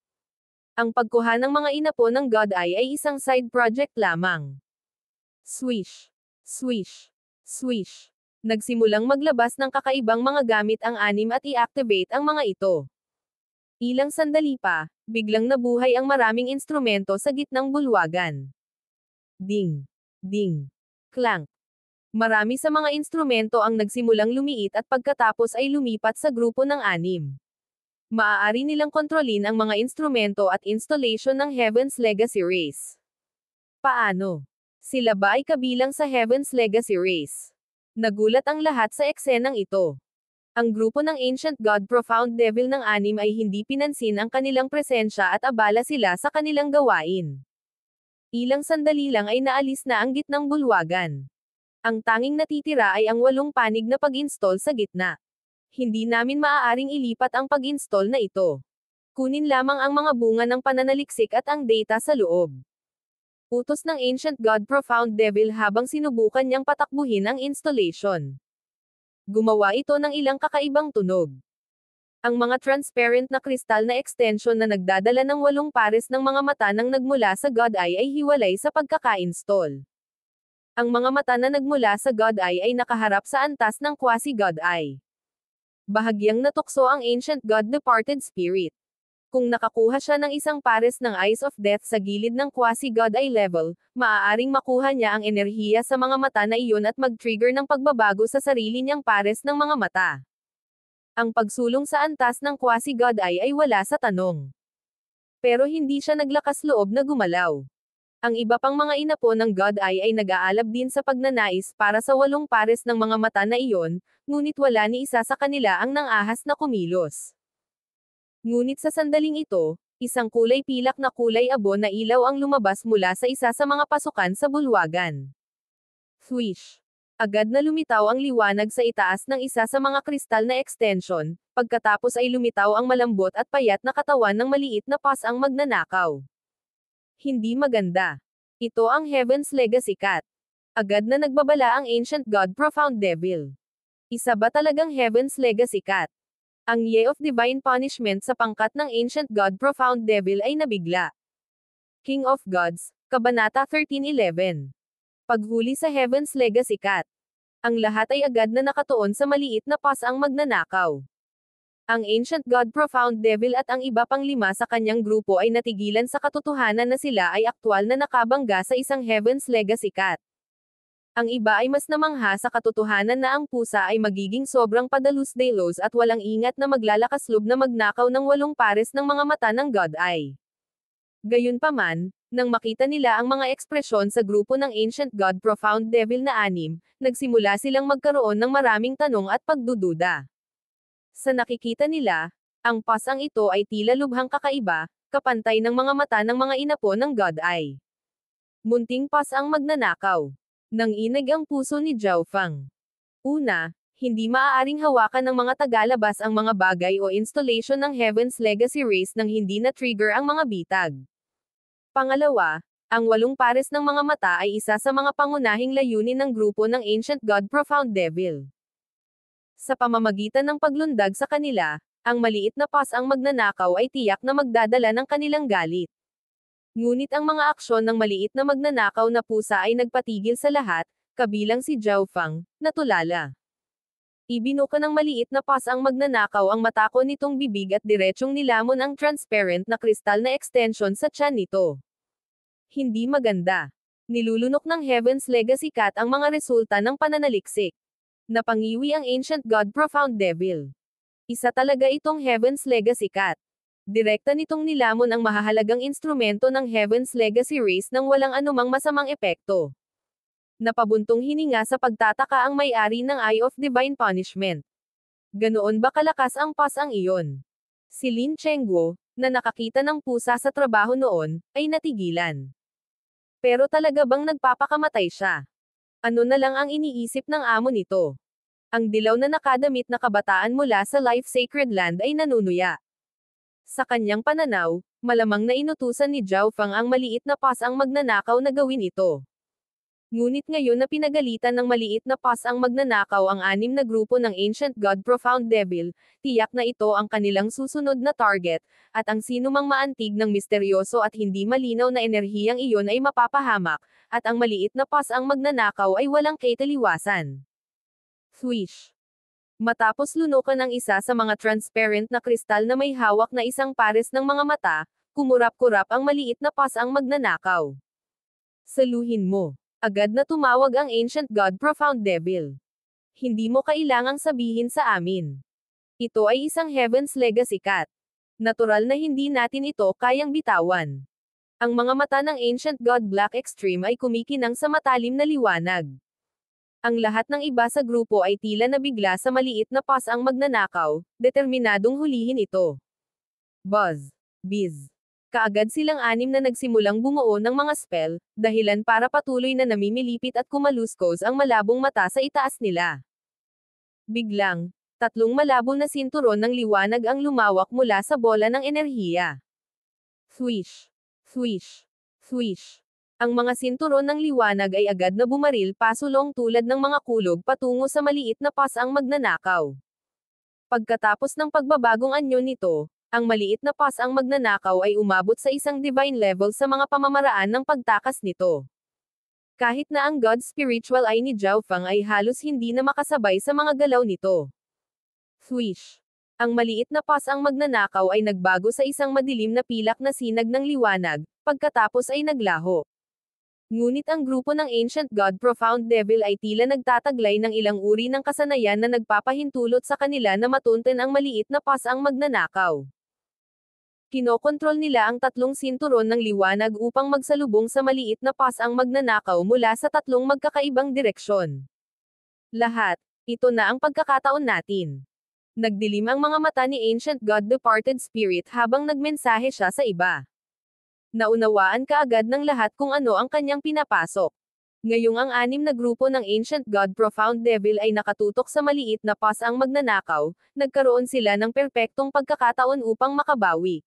Ang pagkuha ng mga inapo ng God Eye ay isang side project lamang. Swish. Swish. Swish. Nagsimulang maglabas ng kakaibang mga gamit ang anim at i-activate ang mga ito. Ilang sandali pa, biglang nabuhay ang maraming instrumento sa gitnang bulwagan. Ding. Ding. Clank. Marami sa mga instrumento ang nagsimulang lumiit at pagkatapos ay lumipat sa grupo ng anim. Maaari nilang kontrolin ang mga instrumento at installation ng Heaven's Legacy Race. Paano? Sila ba ay kabilang sa Heaven's Legacy Race? Nagulat ang lahat sa eksenang ito. Ang grupo ng Ancient God Profound Devil ng anim ay hindi pinansin ang kanilang presensya at abala sila sa kanilang gawain. Ilang sandali lang ay naalis na ang gitnang bulwagan. Ang tanging natitira ay ang 8 panig na pag-install sa gitna. Hindi namin maaaring ilipat ang pag-install na ito. Kunin lamang ang mga bunga ng pananaliksik at ang data sa loob. Utos ng Ancient God Profound Devil habang sinubukan niyang patakbuhin ang installation. Gumawa ito ng ilang kakaibang tunog. Ang mga transparent na kristal na extension na nagdadala ng 8 pares ng mga mata nang nagmula sa God Eye ay hiwalay sa pagkaka-install. Ang mga mata na nagmula sa God Eye ay nakaharap sa antas ng quasi-God Eye. Bahagyang natukso ang Ancient God Departed Spirit. Kung nakakuha siya ng isang pares ng Eyes of Death sa gilid ng quasi-God Eye level, maaaring makuha niya ang enerhiya sa mga mata na iyon at mag-trigger ng pagbabago sa sarili niyang pares ng mga mata. Ang pagsulong sa antas ng quasi-God Eye ay wala sa tanong. Pero hindi siya naglakas loob na gumalaw. Ang iba pang mga inapo ng God Eye ay nag-aalab din sa pagnanais para sa 8 pares ng mga mata na iyon, ngunit wala ni isa sa kanila ang nang-ahas na kumilos. Ngunit sa sandaling ito, Isang kulay pilak na kulay abo na ilaw ang lumabas mula sa isa sa mga pasukan sa bulwagan. Swish! Agad na lumitaw ang liwanag sa itaas ng isa sa mga kristal na extension, pagkatapos ay lumitaw ang malambot at payat na katawan ng maliit na pasang magnanakaw. Hindi maganda. Ito ang Heaven's Legacy Cat. Agad na nagbabala ang Ancient God Profound Devil. Isa ba talagang Heaven's Legacy Cat? Ang Ye of Divine Punishment sa pangkat ng Ancient God Profound Devil ay nabigla. King of Gods, Kabanata 13:11. Paghuli sa Heaven's Legacy Cat. Ang lahat ay agad na nakatuon sa maliit na pasang magnanakaw. Ang Ancient God Profound Devil at ang iba pang 5 sa kanyang grupo ay natigilan sa katotohanan na sila ay aktwal na nakabangga sa isang Heaven's Legacy Cat. Ang iba ay mas namangha sa katotohanan na ang pusa ay magiging sobrang padalos-dalos at walang ingat na maglalakaslob na magnakaw ng 8 pares ng mga mata ng God Eye. Gayunpaman, nang makita nila ang mga ekspresyon sa grupo ng Ancient God Profound Devil na 6, nagsimula silang magkaroon ng maraming tanong at pagdududa. Sa nakikita nila, ang pasang ito ay tila lubhang kakaiba, kapantay ng mga mata ng mga inapo ng God Eye. Munting pasang magnanakaw. Nanginig ang puso ni Zhao Fang. Una, hindi maaaring hawakan ng mga tagalabas ang mga bagay o installation ng Heaven's Legacy Race nang hindi na-trigger ang mga bitag. Pangalawa, ang 8 pares ng mga mata ay isa sa mga pangunahing layunin ng grupo ng Ancient God Profound Devil. Sa pamamagitan ng paglundag sa kanila, ang maliit na pasang magnanakaw ay tiyak na magdadala ng kanilang galit. Ngunit ang mga aksyon ng maliit na magnanakaw na pusa ay nagpatigil sa lahat, kabilang si Zhao Fang, na tulala. Ibinuka ng maliit na pasang magnanakaw ang matako nitong bibig at diretsyong nilamon ang transparent na kristal na extension sa tiyan nito. Hindi maganda. Nilulunok ng Heaven's Legacy Cat ang mga resulta ng pananaliksik. Napangiwi ang Ancient God Profound Devil. Isa talaga itong Heaven's Legacy Cat. Direkta nitong nilamon ang mahahalagang instrumento ng Heaven's Legacy Race nang walang anumang masamang epekto. Napabuntong hininga sa pagtataka ang may-ari ng Eye of Divine Punishment. Ganoon ba kalakas ang pasang iyon? Si Lin Chengguo, na nakakita ng pusa sa trabaho noon, ay natigilan. Pero talaga bang nagpapakamatay siya? Ano na lang ang iniisip ng amo nito? Ang dilaw na nakadamit na kabataan mula sa Life Sacred Land ay nanunuya. Sa kanyang pananaw, malamang na inutusan ni Zhao Fang ang maliit na pasang magnanakaw na gawin ito. Ngunit ngayon na pinagalitan ng maliit na pasang magnanakaw ang 6 na grupo ng Ancient God Profound Devil, tiyak na ito ang kanilang susunod na target, at ang sinumang maantig ng misteryoso at hindi malinaw na enerhiyang iyon ay mapapahamak, at ang maliit na pasang magnanakaw ay walang kaitaliwasan. Swish! Matapos lunukan ang isa sa mga transparent na kristal na may hawak na isang pares ng mga mata, kumurap-kurap ang maliit na pasang magnanakaw. Saluhin mo. Agad na tumawag ang Ancient God Profound Devil. Hindi mo kailangang sabihin sa amin. Ito ay isang Heaven's Legacy Cat. Natural na hindi natin ito kayang bitawan. Ang mga mata ng Ancient God Black Extreme ay kumikinang sa matalim na liwanag. Ang lahat ng iba sa grupo ay tila nabigla sa maliit na pasang magnanakaw, determinadong hulihin ito. Buzz. Biz. Kaagad silang 6 na nagsimulang bumuo ng mga spell, dahilan para patuloy na namimilipit at kumaluskos ang malabong mata sa itaas nila. Biglang, 3 malabo na sinturon ng liwanag ang lumawak mula sa bola ng enerhiya. Swish! Swish! Swish! Ang mga sinturon ng liwanag ay agad na bumaril pasulong tulad ng mga kulog patungo sa maliit na pasang magnanakaw. Pagkatapos ng pagbabagong anyo nito, ang maliit na pasang magnanakaw ay umabot sa isang divine level sa mga pamamaraan ng pagtakas nito. Kahit na ang God Spiritual Eye ni Zhao Fang ay halos hindi na makasabay sa mga galaw nito. Swish! Ang maliit na pasang magnanakaw ay nagbago sa isang madilim na pilak na sinag ng liwanag, pagkatapos ay naglaho. Ngunit ang grupo ng Ancient God Profound Devil ay tila nagtataglay ng ilang uri ng kasanayan na nagpapahintulot sa kanila na matunten ang maliit na pasang magnanakaw. Kinokontrol nila ang 3 sinturon ng liwanag upang magsalubong sa maliit na pasang magnanakaw mula sa 3 magkakaibang direksyon. Lahat, ito na ang pagkakataon natin. Nagdilim ang mga mata ni Ancient God Departed Spirit habang nagmensahe siya sa iba. Naunawaan kaagad ng lahat kung ano ang kanyang pinapasok. Ngayong ang anim na grupo ng Ancient God Profound Devil ay nakatutok sa maliit na pasang magnanakaw, nagkaroon sila ng perpektong pagkakataon upang makabawi.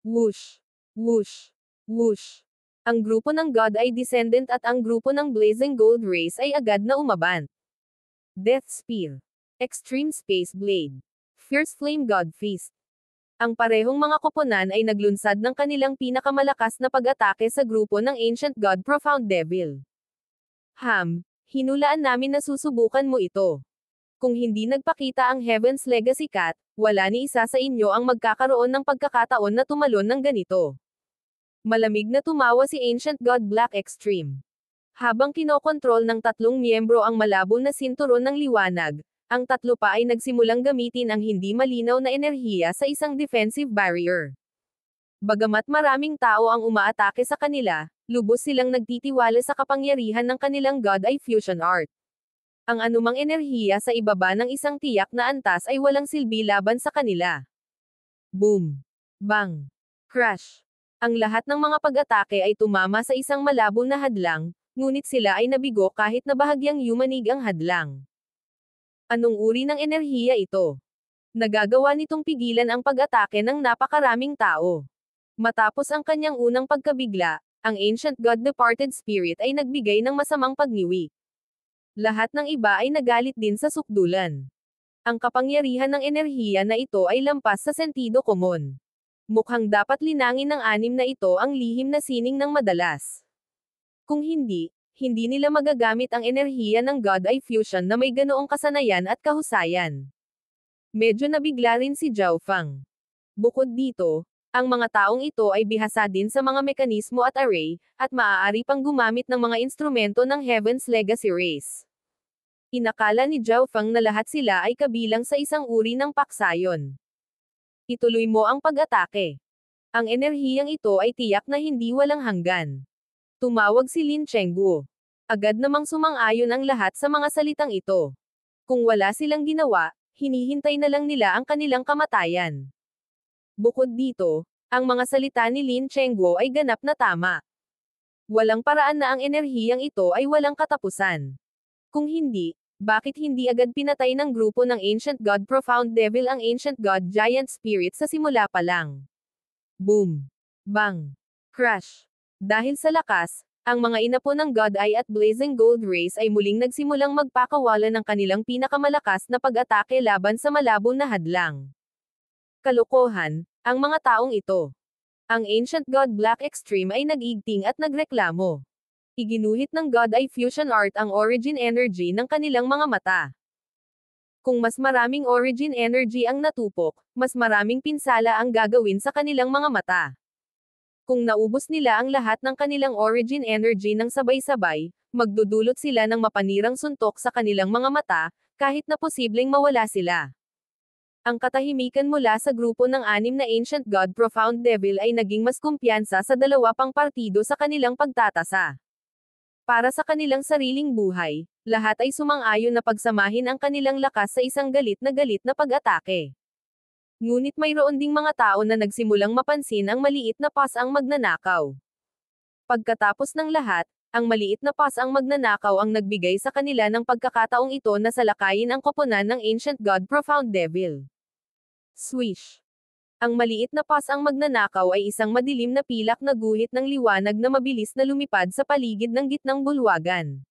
Whoosh! Whoosh! Whoosh! Ang grupo ng God ay Descendant at ang grupo ng Blazing Gold Race ay agad na umabant. Death Spear. Extreme Space Blade. Fierce Flame God Fist. Ang parehong mga koponan ay naglunsad ng kanilang pinakamalakas na pag-atake sa grupo ng Ancient God Profound Devil. Hinulaan namin na susubukan mo ito. Kung hindi nagpakita ang Heaven's Legacy Cat, wala ni isa sa inyo ang magkakaroon ng pagkakataon na tumalon ng ganito. Malamig na tumawa si Ancient God Black Extreme. Habang kinokontrol ng tatlong miyembro ang malabo na sinturon ng liwanag, ang tatlo pa ay nagsimulang gamitin ang hindi malinaw na enerhiya sa isang defensive barrier. Bagamat maraming tao ang umaatake sa kanila, lubos silang nagtitiwala sa kapangyarihan ng kanilang God Eye Fusion Art. Ang anumang enerhiya sa ibaba ng isang tiyak na antas ay walang silbi laban sa kanila. Boom! Bang! Crash! Ang lahat ng mga pag-atake ay tumama sa isang malabo na hadlang, ngunit sila ay nabigo kahit na bahagyang yumanig ang hadlang. Anong uri ng enerhiya ito? Nagagawa nitong pigilan ang pag-atake ng napakaraming tao. Matapos ang kanyang unang pagkabigla, ang Ancient God Departed Spirit ay nagbigay ng masamang pagniwi. Lahat ng iba ay nagalit din sa sukdulan. Ang kapangyarihan ng enerhiya na ito ay lampas sa sentido komon. Mukhang dapat linangin ng anim na ito ang lihim na sining ng madalas. Kung hindi nila magagamit ang enerhiya ng God Eye Fusion na may ganoong kasanayan at kahusayan. Medyo nabigla rin si Zhao Fang. Bukod dito, ang mga taong ito ay bihasa din sa mga mekanismo at array, at maaari pang gumamit ng mga instrumento ng Heaven's Legacy Race. Inakala ni Zhao Fang na lahat sila ay kabilang sa isang uri ng paksayon. Ituloy mo ang pag-atake. Ang enerhiyang ito ay tiyak na hindi walang hanggan. Tumawag si Lin Chengguo. Agad namang sumang-ayon ang lahat sa mga salitang ito. Kung wala silang ginawa, hinihintay na lang nila ang kanilang kamatayan. Bukod dito, ang mga salita ni Lin Chengguo ay ganap na tama. Walang paraan na ang enerhiyang ito ay walang katapusan. Kung hindi, bakit hindi agad pinatay ng grupo ng Ancient God Profound Devil ang Ancient God Giant Spirit sa simula pa lang? Boom! Bang! Crash! Dahil sa lakas, ang mga inapo ng God Eye at Blazing Gold Race ay muling nagsimulang magpakawala ng kanilang pinakamalakas na pag-atake laban sa malabo na hadlang. Kalokohan, ang mga taong ito. Ang Ancient God Black Extreme ay nag-igting at nagreklamo. Iginuhit ng God Eye Fusion Art ang origin energy ng kanilang mga mata. Kung mas maraming origin energy ang natupok, mas maraming pinsala ang gagawin sa kanilang mga mata. Kung naubos nila ang lahat ng kanilang origin energy ng sabay-sabay, magdudulot sila ng mapanirang suntok sa kanilang mga mata, kahit na posibleng mawala sila. Ang katahimikan mula sa grupo ng anim na Ancient God Profound Devil ay naging mas kumpiyansa sa dalawa pang partido sa kanilang pagtatasa. Para sa kanilang sariling buhay, lahat ay sumang-ayon na pagsamahin ang kanilang lakas sa isang galit na pag-atake. Ngunit mayroon ding mga tao na nagsimulang mapansin ang maliit na pasang magnanakaw. Pagkatapos ng lahat, ang maliit na pasang magnanakaw ang nagbigay sa kanila ng pagkakataong ito na salakayin ang koponan ng Ancient God Profound Devil. Swish! Ang maliit na pasang magnanakaw ay isang madilim na pilak na guhit ng liwanag na mabilis na lumipad sa paligid ng gitnang bulwagan.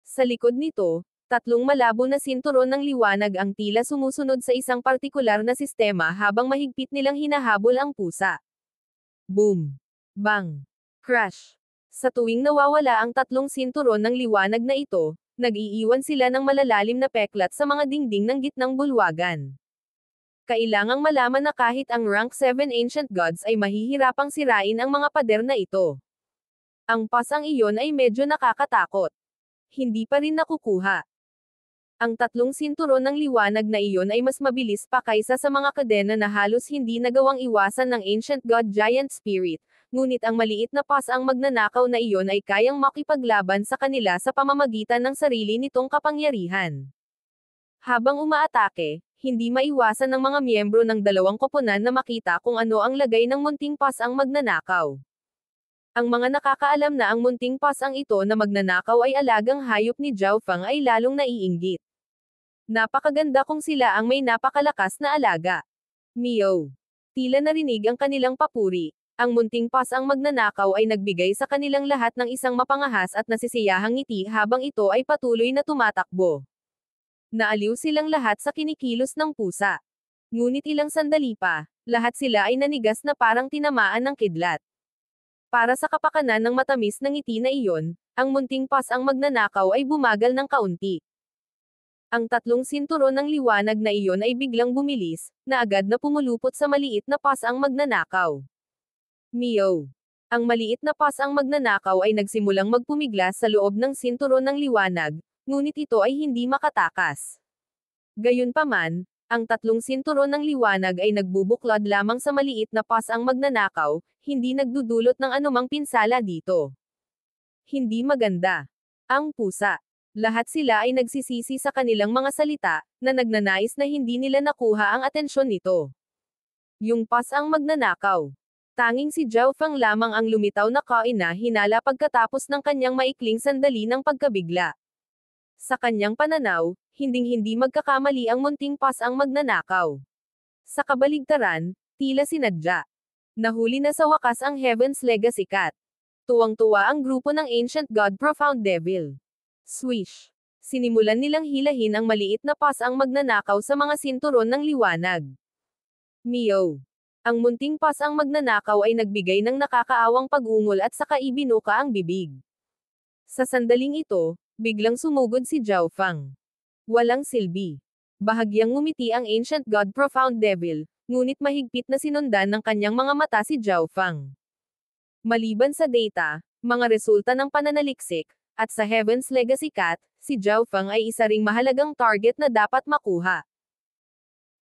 Sa likod nito, tatlong malabo na sinturon ng liwanag ang tila sumusunod sa isang partikular na sistema habang mahigpit nilang hinahabol ang pusa. Boom! Bang! Crash! Sa tuwing nawawala ang tatlong sinturon ng liwanag na ito, nag-iiwan sila ng malalalim na peklat sa mga dingding ng gitnang bulwagan. Kailangang malaman na kahit ang rank 7 Ancient Gods ay mahihirapang sirain ang mga pader na ito. Ang pasang iyon ay medyo nakakatakot. Hindi pa rin nakukuha. Ang tatlong sinturon ng liwanag na iyon ay mas mabilis pa kaysa sa mga kadena na halos hindi nagawang iwasan ng Ancient God Giant Spirit, ngunit ang maliit na pasang magnanakaw na iyon ay kayang makipaglaban sa kanila sa pamamagitan ng sarili nitong kapangyarihan. Habang umaatake, hindi maiwasan ng mga miyembro ng dalawang koponan na makita kung ano ang lagay ng munting pasang magnanakaw. Ang mga nakakaalam na ang munting pasang ito na magnanakaw ay alagang hayop ni Zhao Feng ay lalong naiinggit. Napakaganda kung sila ang may napakalakas na alaga. Meow. Tila narinig ang kanilang papuri. Ang munting pasang magnanakaw ay nagbigay sa kanilang lahat ng isang mapangahas at nasisiyahang ngiti habang ito ay patuloy na tumatakbo. Naaliw silang lahat sa kinikilos ng pusa. Ngunit ilang sandali pa, lahat sila ay nanigas na parang tinamaan ng kidlat. Para sa kapakanan ng matamis na ngiti na iyon, ang munting pasang magnanakaw ay bumagal ng kaunti. Ang tatlong sinturon ng liwanag na iyon ay biglang bumilis, na agad na pumulupot sa maliit na pasang magnanakaw. Meow. Ang maliit na pasang magnanakaw ay nagsimulang magpumiglas sa loob ng sinturon ng liwanag, ngunit ito ay hindi makatakas. Gayunpaman, ang tatlong sinturon ng liwanag ay nagbubuklod lamang sa maliit na pasang magnanakaw, hindi nagdudulot ng anumang pinsala dito. Hindi maganda. Ang pusa. Lahat sila ay nagsisisi sa kanilang mga salita, na nagnanais na hindi nila nakuha ang atensyon nito. Yung pasang magnanakaw. Tanging si Zhao Feng lamang ang lumitaw na kaina hinala pagkatapos ng kanyang maikling sandali ng pagkabigla. Sa kanyang pananaw, hinding-hindi magkakamali ang munting pasang magnanakaw. Sa kabaligtaran, tila sinadya. Nahuli na sa wakas ang Heaven's Legacy Cat. Tuwang-tuwa ang grupo ng Ancient God Profound Devil. Swish! Sinimulan nilang hilahin ang maliit na pasang magnanakaw sa mga sinturon ng liwanag. Meow! Ang munting pasang magnanakaw ay nagbigay ng nakakaawang pag-ungol at saka ibinuka ang bibig. Sa sandaling ito, biglang sumugod si Zhao Feng. Walang silbi. Bahagyang ngumiti ang Ancient God Profound Devil, ngunit mahigpit na sinundan ng kanyang mga mata si Zhao Feng. Maliban sa data, mga resulta ng pananaliksik, at sa Heaven's Legacy Cat, si Zhao Feng ay isa ring mahalagang target na dapat makuha.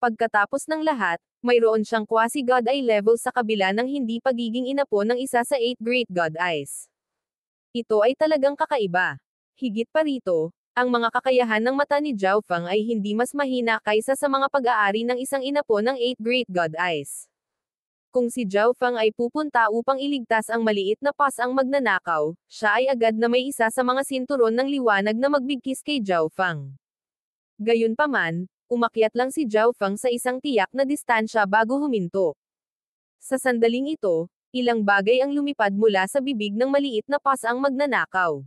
Pagkatapos ng lahat, mayroon siyang quasi-God Eye level sa kabila ng hindi pagiging inapo ng isa sa 8 Great God Eyes. Ito ay talagang kakaiba. Higit pa rito, ang mga kakayahan ng mata ni Zhao Feng ay hindi mas mahina kaysa sa mga pag-aari ng isang inapo ng 8 Great God Eyes. Kung si Zhao Feng ay pupunta upang iligtas ang maliit na pasang magnanakaw, siya ay agad na may isa sa mga sinturon ng liwanag na magbigkis kay Zhao Feng. Gayunpaman, umakyat lang si Zhao Feng sa isang tiyak na distansya bago huminto. Sa sandaling ito, ilang bagay ang lumipad mula sa bibig ng maliit na pasang magnanakaw.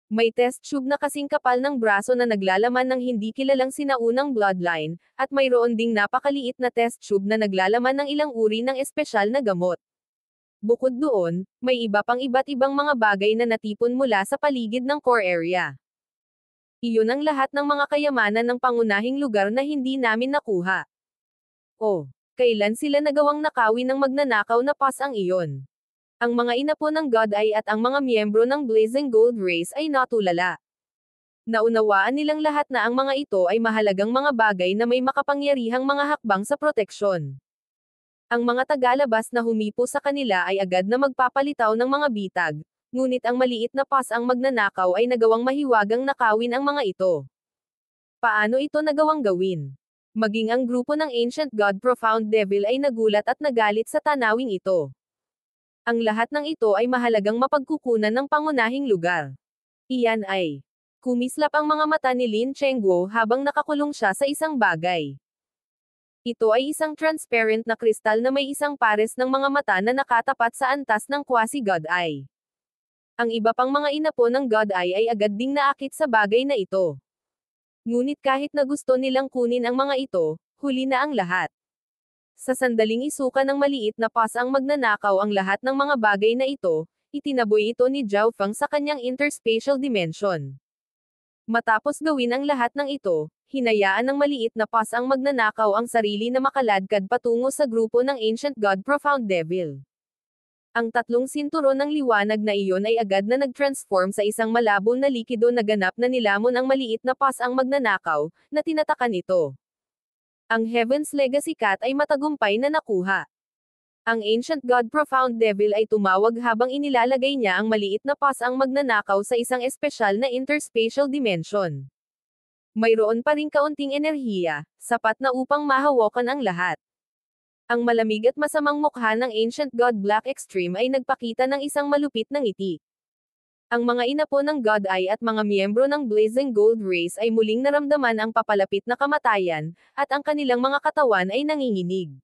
May test tube na kasing kapal ng braso na naglalaman ng hindi kilalang sinaunang bloodline, at mayroon ding napakaliit na test tube na naglalaman ng ilang uri ng espesyal na gamot. Bukod doon, may iba pang iba't ibang mga bagay na natipon mula sa paligid ng core area. Iyon ang lahat ng mga kayamanan ng pangunahing lugar na hindi namin nakuha. Oh, kailan sila nagawang nakawin ng magnanakaw na pasang iyon? Ang mga inapo ng God Eye at ang mga miyembro ng Blazing Gold Race ay natulala. Naunawaan nilang lahat na ang mga ito ay mahalagang mga bagay na may makapangyarihang mga hakbang sa proteksyon. Ang mga tagalabas na humipo sa kanila ay agad na magpapalitaw ng mga bitag, ngunit ang maliit na pasang magnanakaw ay nagawang mahiwagang nakawin ang mga ito. Paano ito nagawang gawin? Maging ang grupo ng Ancient God Profound Devil ay nagulat at nagalit sa tanawing ito. Ang lahat ng ito ay mahalagang mapagkukunan ng pangunahing lugar. Iyan ay. Kumislap ang mga mata ni Lin Chengguo habang nakakulong siya sa isang bagay. Ito ay isang transparent na kristal na may isang pares ng mga mata na nakatapat sa antas ng quasi-God Eye. Ang iba pang mga inapo ng God Eye ay agad ding naakit sa bagay na ito. Ngunit kahit na gusto nilang kunin ang mga ito, huli na ang lahat. Sa sandaling isuka ng maliit na pasang magnanakaw ang lahat ng mga bagay na ito, itinaboy ito ni Zhao Feng sa kanyang interspatial dimension. Matapos gawin ang lahat ng ito, hinayaan ng maliit na pasang magnanakaw ang sarili na makaladkad patungo sa grupo ng Ancient God Profound Devil. Ang tatlong sinturon ng liwanag na iyon ay agad na nag-transform sa isang malabo na likido na ganap na nilamon ang maliit na pasang magnanakaw, na tinatakan ito. Ang Heaven's Legacy Cat ay matagumpay na nakuha. Ang Ancient God Profound Devil ay tumawag habang inilalagay niya ang maliit na pasang magnanakaw sa isang espesyal na interspatial dimension. mayroon pa ring kaunting enerhiya, sapat na upang mahawakan ang lahat. Ang malamig at masamang mukha ng Ancient God Black Extreme ay nagpakita ng isang malupit na ngiti. Ang mga inapo ng God Eye at mga miyembro ng Blazing Gold Race ay muling naramdaman ang papalapit na kamatayan, at ang kanilang mga katawan ay nanginginig.